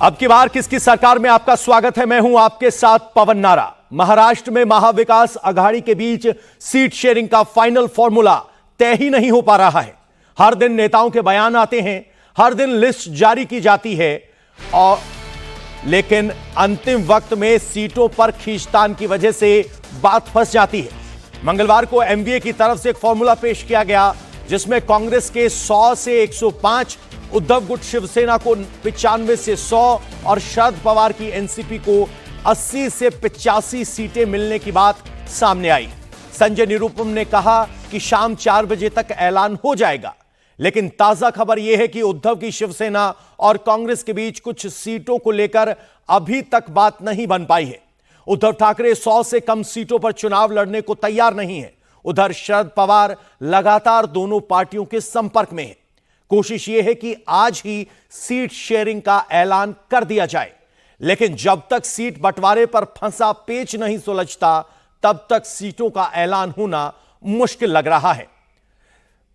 अब की बार किसकी सरकार में आपका स्वागत है। मैं हूं आपके साथ पवन नारा। महाराष्ट्र में महाविकास आघाड़ी के बीच सीट शेयरिंग का फाइनल फॉर्मूला तय ही नहीं हो पा रहा है। हर दिन नेताओं के बयान आते हैं, हर दिन लिस्ट जारी की जाती है और लेकिन अंतिम वक्त में सीटों पर खींचतान की वजह से बात फंस जाती है। मंगलवार को एमवीए की तरफ से एक फॉर्मूला पेश किया गया जिसमें कांग्रेस के 100 से 105, उद्धव गुट शिवसेना को 95 से 100 और शरद पवार की एनसीपी को 80 से 85 सीटें मिलने की बात सामने आई। संजय निरुपम ने कहा कि शाम 4 बजे तक ऐलान हो जाएगा, लेकिन ताजा खबर यह है कि उद्धव की शिवसेना और कांग्रेस के बीच कुछ सीटों को लेकर अभी तक बात नहीं बन पाई है। उद्धव ठाकरे 100 से कम सीटों पर चुनाव लड़ने को तैयार नहीं है। उधर शरद पवार लगातार दोनों पार्टियों के संपर्क में है। कोशिश यह है कि आज ही सीट शेयरिंग का ऐलान कर दिया जाए, लेकिन जब तक सीट बंटवारे पर फंसा पेच नहीं सुलझता तब तक सीटों का ऐलान होना मुश्किल लग रहा है।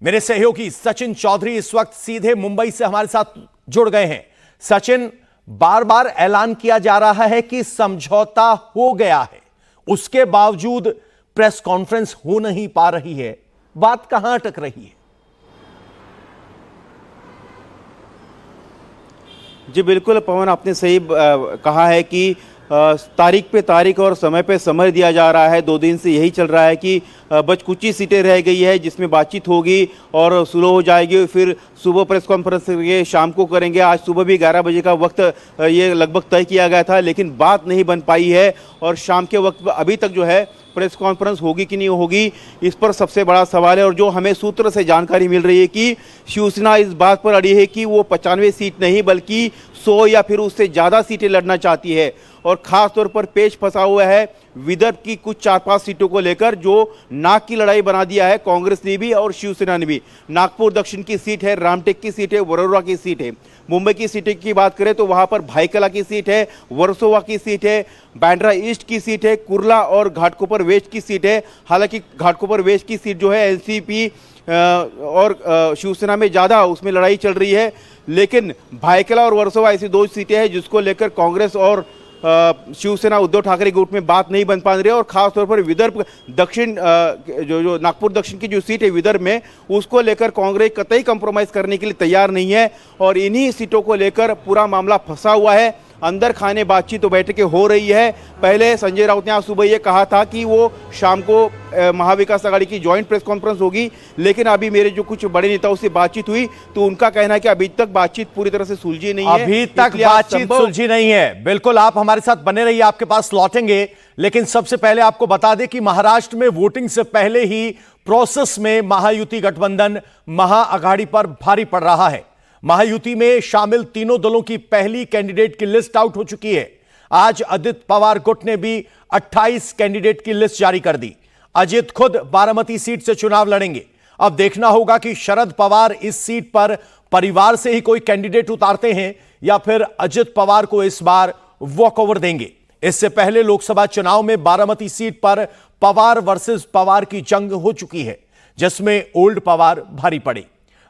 मेरे सहयोगी सचिन चौधरी इस वक्त सीधे मुंबई से हमारे साथ जुड़ गए हैं। सचिन, बार बार ऐलान किया जा रहा है कि समझौता हो गया है, उसके बावजूद प्रेस कॉन्फ्रेंस हो नहीं पा रही है। बात कहां अटक रही है? जी बिल्कुल पवन, आपने सही कहा है कि तारीख पे तारीख और समय पे समय दिया जा रहा है। 2 दिन से यही चल रहा है कि बस कुछ ही सीटें रह गई है जिसमें बातचीत होगी और शुरू हो जाएगी। फिर सुबह प्रेस कॉन्फ्रेंस ये शाम को करेंगे। आज सुबह भी 11 बजे का वक्त ये लगभग तय किया गया था, लेकिन बात नहीं बन पाई है और शाम के वक्त अभी तक जो है प्रेस कॉन्फ्रेंस होगी कि नहीं होगी, इस पर सबसे बड़ा सवाल है। और जो हमें सूत्र से जानकारी मिल रही है कि शिवसेना इस बात पर अड़ी है कि वो 95 सीट नहीं बल्कि 100 या फिर उससे ज़्यादा सीटें लड़ना चाहती है। और ख़ास तौर पर पेच फंसा हुआ है विदर्भ की कुछ 4-5 सीटों को लेकर, जो नाक की लड़ाई बना दिया है कांग्रेस ने भी और शिवसेना ने भी। नागपुर दक्षिण की सीट है, रामटेक की सीट है, वरोरा की सीट है। मुंबई की सीटें की बात करें तो वहां पर भाईकला की सीट है, वर्सोवा की सीट है, बांद्रा ईस्ट की सीट है, कुर्ला और घाटकोपर वेस्ट की सीट है। हालांकि घाटकोपर वेस्ट की सीट जो है एनसीपी और शिवसेना में ज़्यादा उसमें लड़ाई चल रही है, लेकिन भाईकला और वर्सोवा ऐसी 2 सीटें हैं जिसको लेकर कांग्रेस और शिवसेना उद्धव ठाकरे गुट में बात नहीं बन पा रही है। और खास तौर पर विदर्भ दक्षिण जो नागपुर दक्षिण की जो सीट है विदर्भ में, उसको लेकर कांग्रेस कतई कंप्रोमाइज करने के लिए तैयार नहीं है और इन्हीं सीटों को लेकर पूरा मामला फंसा हुआ है। अंदर खाने बातचीत तो बैठकें हो रही है। पहले संजय राउत ने आज सुबह ये कहा था कि वो शाम को महाविकास आघाड़ी की ज्वाइंट प्रेस कॉन्फ्रेंस होगी, लेकिन अभी मेरे जो कुछ बड़े नेताओं से बातचीत हुई तो उनका कहना है कि अभी तक बातचीत पूरी तरह से सुलझी नहीं है। अभी तक बातचीत सुलझी नहीं है। बिल्कुल, आप हमारे साथ बने रहिए, आपके पास लौटेंगे। लेकिन सबसे पहले आपको बता दें कि महाराष्ट्र में वोटिंग से पहले ही प्रोसेस में महायुति गठबंधन महाआघाड़ी पर भारी पड़ रहा है। महायुति में शामिल तीनों दलों की पहली कैंडिडेट की लिस्ट आउट हो चुकी है। आज अजित पवार गुट ने भी 28 कैंडिडेट की लिस्ट जारी कर दी। अजित खुद बारामती सीट से चुनाव लड़ेंगे। अब देखना होगा कि शरद पवार इस सीट पर परिवार से ही कोई कैंडिडेट उतारते हैं या फिर अजित पवार को इस बार वॉकओवर देंगे। इससे पहले लोकसभा चुनाव में बारामती सीट पर पवार वर्सेस पवार की जंग हो चुकी है, जिसमें ओल्ड पवार भारी पड़े।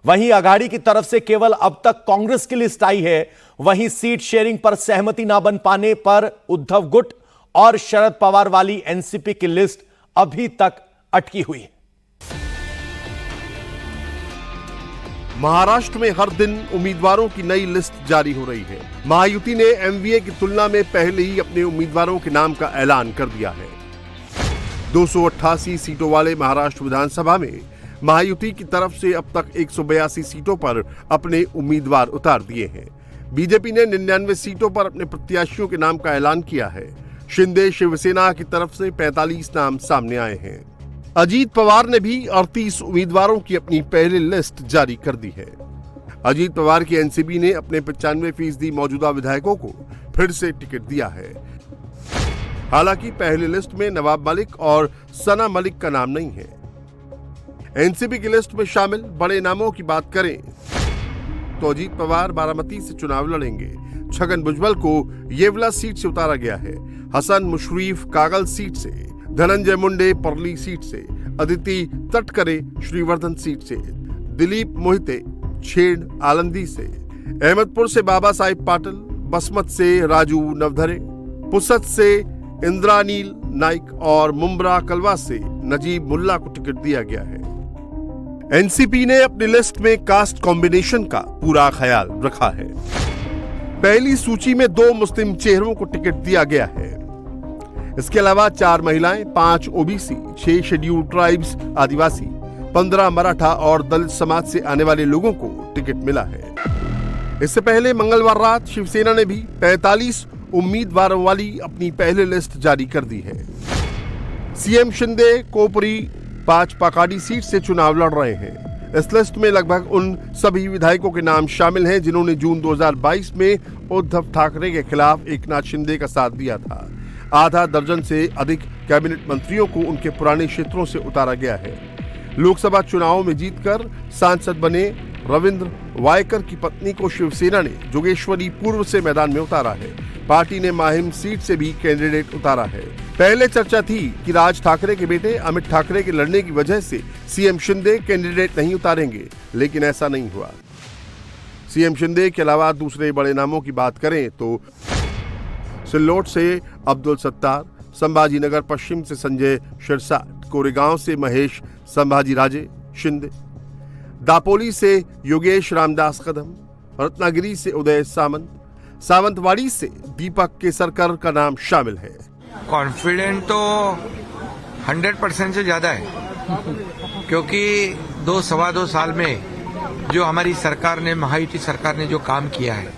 वहीं आघाड़ी की तरफ से केवल अब तक कांग्रेस की लिस्ट आई है। वहीं सीट शेयरिंग पर सहमति ना बन पाने पर उद्धव गुट और शरद पवार वाली एनसीपी की लिस्ट अभी तक अटकी हुई है। महाराष्ट्र में हर दिन उम्मीदवारों की नई लिस्ट जारी हो रही है। महायुति ने एमवीए की तुलना में पहले ही अपने उम्मीदवारों के नाम का ऐलान कर दिया है। 288 सीटों वाले महाराष्ट्र विधानसभा में महायुति की तरफ से अब तक 182 सीटों पर अपने उम्मीदवार उतार दिए हैं। बीजेपी ने 99 सीटों पर अपने प्रत्याशियों के नाम का ऐलान किया है। शिंदे शिवसेना की तरफ से 45 नाम सामने आए हैं। अजीत पवार ने भी 38 उम्मीदवारों की अपनी पहली लिस्ट जारी कर दी है। अजीत पवार की एनसीपी ने अपने 95% मौजूदा विधायकों को फिर से टिकट दिया है। हालांकि पहली लिस्ट में नवाब मलिक और सना मलिक का नाम नहीं है। एनसीपी की लिस्ट में शामिल बड़े नामों की बात करें तो अजीत पवार बारामती से चुनाव लड़ेंगे। छगन भुजबल को येवला सीट से उतारा गया है। हसन मुशर्रफ कागल सीट से, धनंजय मुंडे परली सीट से, अदिति तटकरे श्रीवर्धन सीट से, दिलीप मोहिते छेड़ आलंदी से, अहमदपुर से बाबा साहिब पाटिल, बसमत से राजू नवधरे, पुसद से इंद्रानील नाइक और मुंब्रा कलवा से नजीब मुल्ला को टिकट दिया गया है। एनसीपी ने अपनी लिस्ट में कास्ट कॉम्बिनेशन का पूरा ख्याल रखा है। पहली सूची में 2 मुस्लिम चेहरों को टिकट दिया गया है। इसके अलावा 4 महिलाएं, 5 ओबीसी, 6 शेड्यूल ट्राइब्स आदिवासी, 15 मराठा और दलित समाज से आने वाले लोगों को टिकट मिला है। इससे पहले मंगलवार रात शिवसेना ने भी 45 उम्मीदवारों वाली अपनी पहली लिस्ट जारी कर दी है। सीएम शिंदे कोपरी 5 पाकाडी सीट से चुनाव लड़ रहे हैं। इस लिस्ट में लगभग उन सभी विधायकों के नाम शामिल हैं जिन्होंने जून 2022 में उद्धव ठाकरे के खिलाफ एकनाथ शिंदे का साथ दिया था। आधा दर्जन से अधिक कैबिनेट मंत्रियों को उनके पुराने क्षेत्रों से उतारा गया है। लोकसभा चुनावों में जीतकर सांसद बने रविंद्र वायकर की पत्नी को शिवसेना ने जोगेश्वरी पूर्व से मैदान में उतारा है। पार्टी ने माहिम सीट से भी कैंडिडेट उतारा है। पहले चर्चा थी कि राज ठाकरे के बेटे अमित ठाकरे के लड़ने की वजह से सीएम शिंदे कैंडिडेट नहीं उतारेंगे, लेकिन ऐसा नहीं हुआ। सीएम शिंदे के अलावा दूसरे बड़े नामों की बात करें तो सिल्लोड से अब्दुल सत्तार, संभाजी नगर पश्चिम से संजय शिरसाट, कोरेगांव से महेश संभाजी राजे शिंदे, दापोली से योगेश रामदास कदम, रत्नागिरी से उदय सामंत, सावंतवाड़ी से दीपक केसरकर का नाम शामिल है। कॉन्फिडेंट तो 100% से ज्यादा है, क्योंकि 2-2.25 साल में जो हमारी सरकार ने, महायुति सरकार ने जो काम किया है,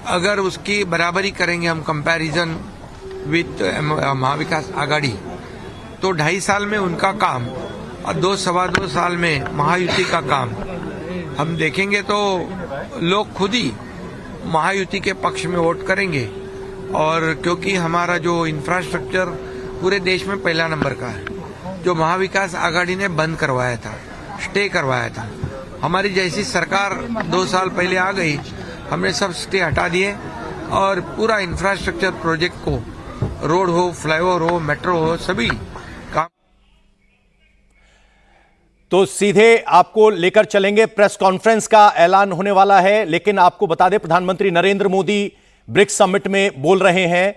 अगर उसकी बराबरी करेंगे हम कंपैरिजन विथ महाविकास आघाड़ी, तो 2.5 साल में उनका काम और 2-2.25 साल में महायुति का काम हम देखेंगे तो लोग खुद ही महायुति के पक्ष में वोट करेंगे। और क्योंकि हमारा जो इंफ्रास्ट्रक्चर पूरे देश में पहला नंबर का है, जो महाविकास आघाड़ी ने बंद करवाया था, स्टे करवाया था, हमारी जैसी सरकार 2 साल पहले आ गई, हमने सब स्टे हटा दिए और पूरा इंफ्रास्ट्रक्चर प्रोजेक्ट को, रोड हो, फ्लाईओवर हो, मेट्रो हो, सभी काम। तो सीधे आपको लेकर चलेंगे, प्रेस कॉन्फ्रेंस का ऐलान होने वाला है, लेकिन आपको बता दें प्रधानमंत्री नरेंद्र मोदी ब्रिक्स समिट में बोल रहे हैं।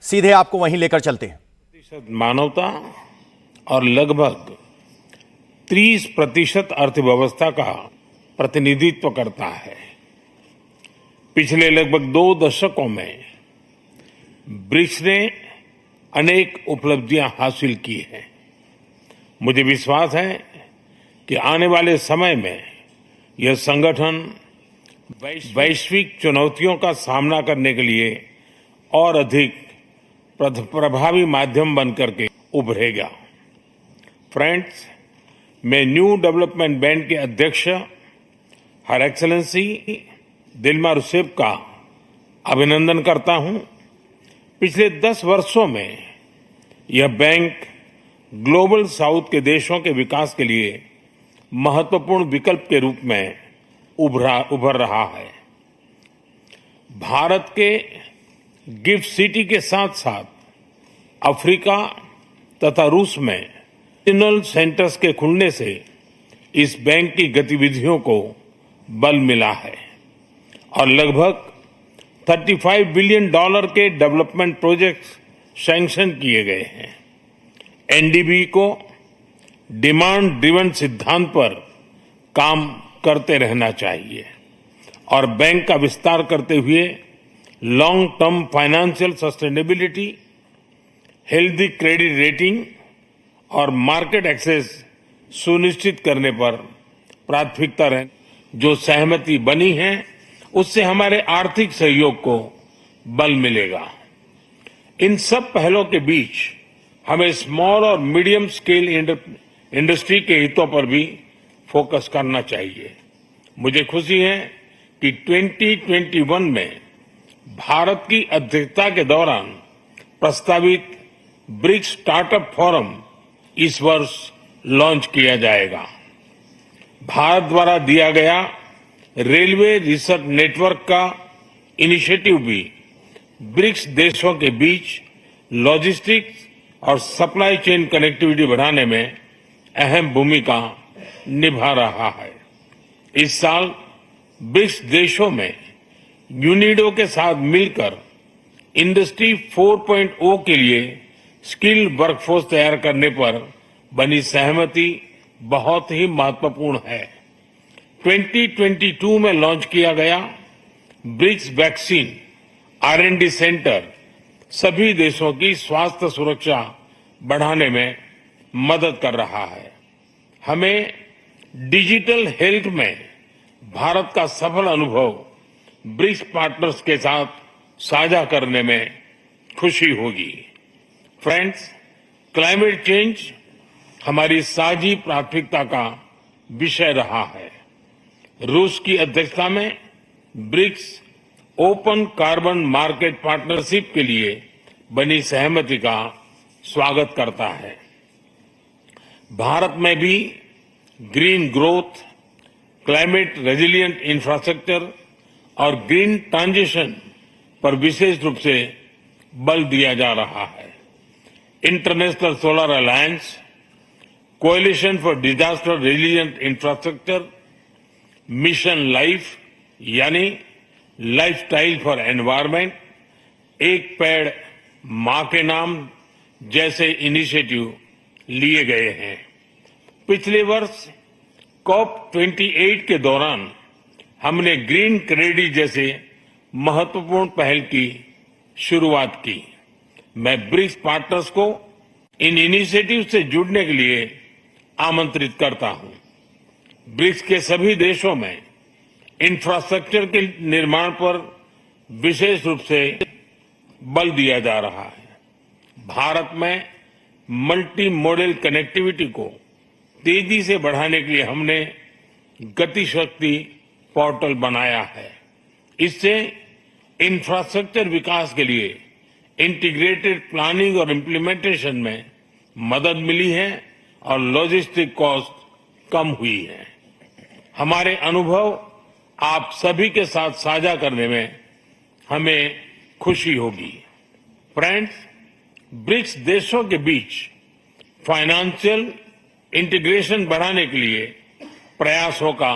सीधे आपको वहीं लेकर चलते हैं। मानवता और लगभग 30% अर्थव्यवस्था का प्रतिनिधित्व करता है। पिछले लगभग 2 दशकों में ब्रिक्स ने अनेक उपलब्धियां हासिल की हैं। मुझे विश्वास है कि आने वाले समय में यह संगठन वैश्विक चुनौतियों का सामना करने के लिए और अधिक प्रभावी माध्यम बनकर के उभरेगा। फ्रेंड्स, मैं न्यू डेवलपमेंट बैंक के अध्यक्ष हर एक्सेलेंसी दिल्मा रूसेफ का अभिनंदन करता हूं। पिछले 10 वर्षों में यह बैंक ग्लोबल साउथ के देशों के विकास के लिए महत्वपूर्ण विकल्प के रूप में उभर रहा है। भारत के गिफ्ट सिटी के साथ साथ अफ्रीका तथा रूस में रीजनल सेंटर्स के खुलने से इस बैंक की गतिविधियों को बल मिला है और लगभग $35 बिलियन के डेवलपमेंट प्रोजेक्ट्स सैंक्शन किए गए हैं। एनडीबी को डिमांड ड्रिवन सिद्धांत पर काम करते रहना चाहिए और बैंक का विस्तार करते हुए long term financial sustainability, healthy credit rating और मार्केट एक्सेस सुनिश्चित करने पर प्राथमिकता रहे। जो सहमति बनी है उससे हमारे आर्थिक सहयोग को बल मिलेगा। इन सब पहलों के बीच हमें स्मॉल और मीडियम स्केल इंडस्ट्री के हितों पर भी फोकस करना चाहिए। मुझे खुशी है कि 2021 में भारत की अध्यक्षता के दौरान प्रस्तावित ब्रिक्स स्टार्टअप फोरम इस वर्ष लॉन्च किया जाएगा। भारत द्वारा दिया गया रेलवे रिसर्च नेटवर्क का इनिशिएटिव भी ब्रिक्स देशों के बीच लॉजिस्टिक्स और सप्लाई चेन कनेक्टिविटी बढ़ाने में अहम भूमिका निभा रहा है। इस साल ब्रिक्स देशों में यूनिडो के साथ मिलकर इंडस्ट्री 4.0 के लिए स्किल्ड वर्कफोर्स तैयार करने पर बनी सहमति बहुत ही महत्वपूर्ण है। 2022 में लॉन्च किया गया ब्रिक्स वैक्सीन R&D सेंटर सभी देशों की स्वास्थ्य सुरक्षा बढ़ाने में मदद कर रहा है। हमें डिजिटल हेल्थ में भारत का सफल अनुभव ब्रिक्स पार्टनर्स के साथ साझा करने में खुशी होगी। फ्रेंड्स, क्लाइमेट चेंज हमारी साझी प्राथमिकता का विषय रहा है। रूस की अध्यक्षता में BRICS open carbon market partnership के लिए बनी सहमति का स्वागत करता है। भारत में भी green growth, climate resilient infrastructure और ग्रीन ट्रांजिशन पर विशेष रूप से बल दिया जा रहा है। International solar alliance, coalition for disaster resilient infrastructure, mission life यानी लाइफस्टाइल फॉर एनवायरमेंट, एक पेड़ मां के नाम जैसे इनिशिएटिव लिए गए हैं। पिछले वर्ष COP28 के दौरान हमने ग्रीन क्रेडिट जैसे महत्वपूर्ण पहल की शुरुआत की। मैं ब्रिक्स पार्टनर्स को इन इनिशिएटिव से जुड़ने के लिए आमंत्रित करता हूं। ब्रिक्स के सभी देशों में इंफ्रास्ट्रक्चर के निर्माण पर विशेष रूप से बल दिया जा रहा है। भारत में मल्टी मॉडल कनेक्टिविटी को तेजी से बढ़ाने के लिए हमने गति शक्ति पोर्टल बनाया है। इससे इंफ्रास्ट्रक्चर विकास के लिए इंटीग्रेटेड प्लानिंग और इम्प्लीमेंटेशन में मदद मिली है और लॉजिस्टिक कॉस्ट कम हुई है। हमारे अनुभव आप सभी के साथ साझा करने में हमें खुशी होगी। फ्रेंड्स, ब्रिक्स देशों के बीच फाइनेंशियल इंटीग्रेशन बढ़ाने के लिए प्रयासों का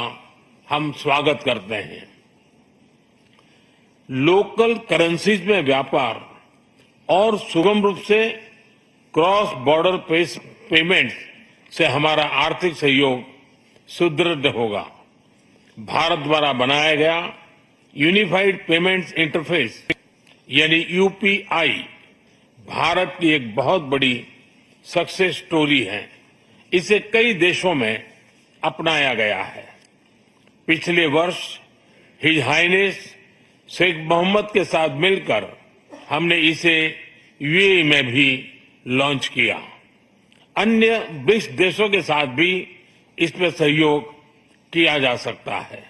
हम स्वागत करते हैं। लोकल करेंसीज में व्यापार और सुगम रूप से क्रॉस बॉर्डर पेमेंट से हमारा आर्थिक सहयोग सुदृढ़ होगा। भारत द्वारा बनाया गया यूनिफाइड पेमेंट्स इंटरफेस यानी UPI भारत की एक बहुत बड़ी सक्सेस स्टोरी है। इसे कई देशों में अपनाया गया है। पिछले वर्ष हिज हाइनेस शेख मोहम्मद के साथ मिलकर हमने इसे UAE में भी लॉन्च किया। अन्य ब्रिक्स देशों के साथ भी इसमें सहयोग किया जा सकता है।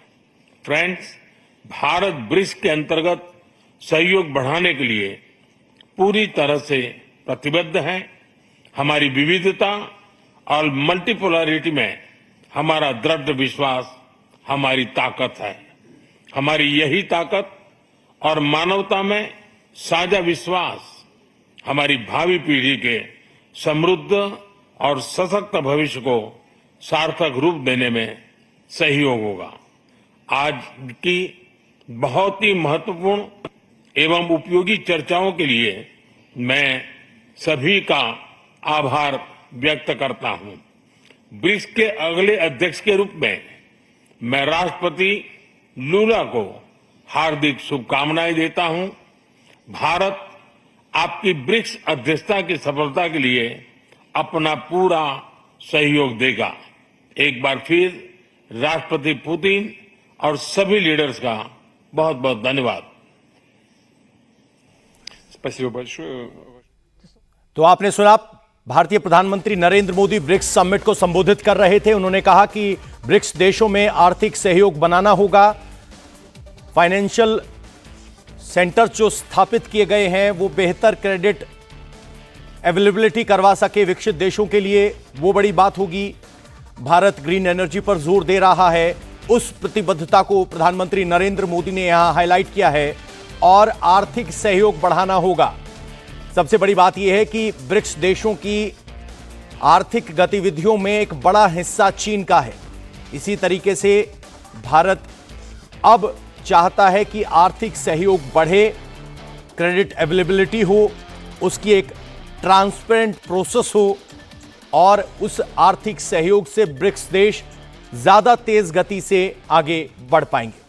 फ्रेंड्स, भारत ब्रिक्स के अंतर्गत सहयोग बढ़ाने के लिए पूरी तरह से प्रतिबद्ध है। हमारी विविधता और मल्टीपोलरिटी में हमारा दृढ़ विश्वास हमारी ताकत है। हमारी यही ताकत और मानवता में साझा विश्वास हमारी भावी पीढ़ी के समृद्ध और सशक्त भविष्य को सार्थक रूप देने में सहयोग होगा। आज की बहुत ही महत्वपूर्ण एवं उपयोगी चर्चाओं के लिए मैं सभी का आभार व्यक्त करता हूं। ब्रिक्स के अगले अध्यक्ष के रूप में मैं राष्ट्रपति लूला को हार्दिक शुभकामनाएं देता हूं। भारत आपकी ब्रिक्स अध्यक्षता की सफलता के लिए अपना पूरा सहयोग देगा। एक बार फिर राष्ट्रपति पुतिन और सभी लीडर्स का बहुत बहुत धन्यवाद। Спасибо большое. तो आपने सुना, भारतीय प्रधानमंत्री नरेंद्र मोदी ब्रिक्स समिट को संबोधित कर रहे थे। उन्होंने कहा कि ब्रिक्स देशों में आर्थिक सहयोग बनाना होगा। फाइनेंशियल सेंटर जो स्थापित किए गए हैं वो बेहतर क्रेडिट अवेलेबिलिटी करवा सके विकसित देशों के लिए, वो बड़ी बात होगी। भारत ग्रीन एनर्जी पर जोर दे रहा है, उस प्रतिबद्धता को प्रधानमंत्री नरेंद्र मोदी ने यहां हाईलाइट किया है। और आर्थिक सहयोग बढ़ाना होगा। सबसे बड़ी बात यह है कि ब्रिक्स देशों की आर्थिक गतिविधियों में एक बड़ा हिस्सा चीन का है। इसी तरीके से भारत अब चाहता है कि आर्थिक सहयोग बढ़े, क्रेडिट अवेलेबिलिटी हो, उसकी एक ट्रांसपेरेंट प्रोसेस हो और उस आर्थिक सहयोग से ब्रिक्स देश ज्यादा तेज गति से आगे बढ़ पाएंगे।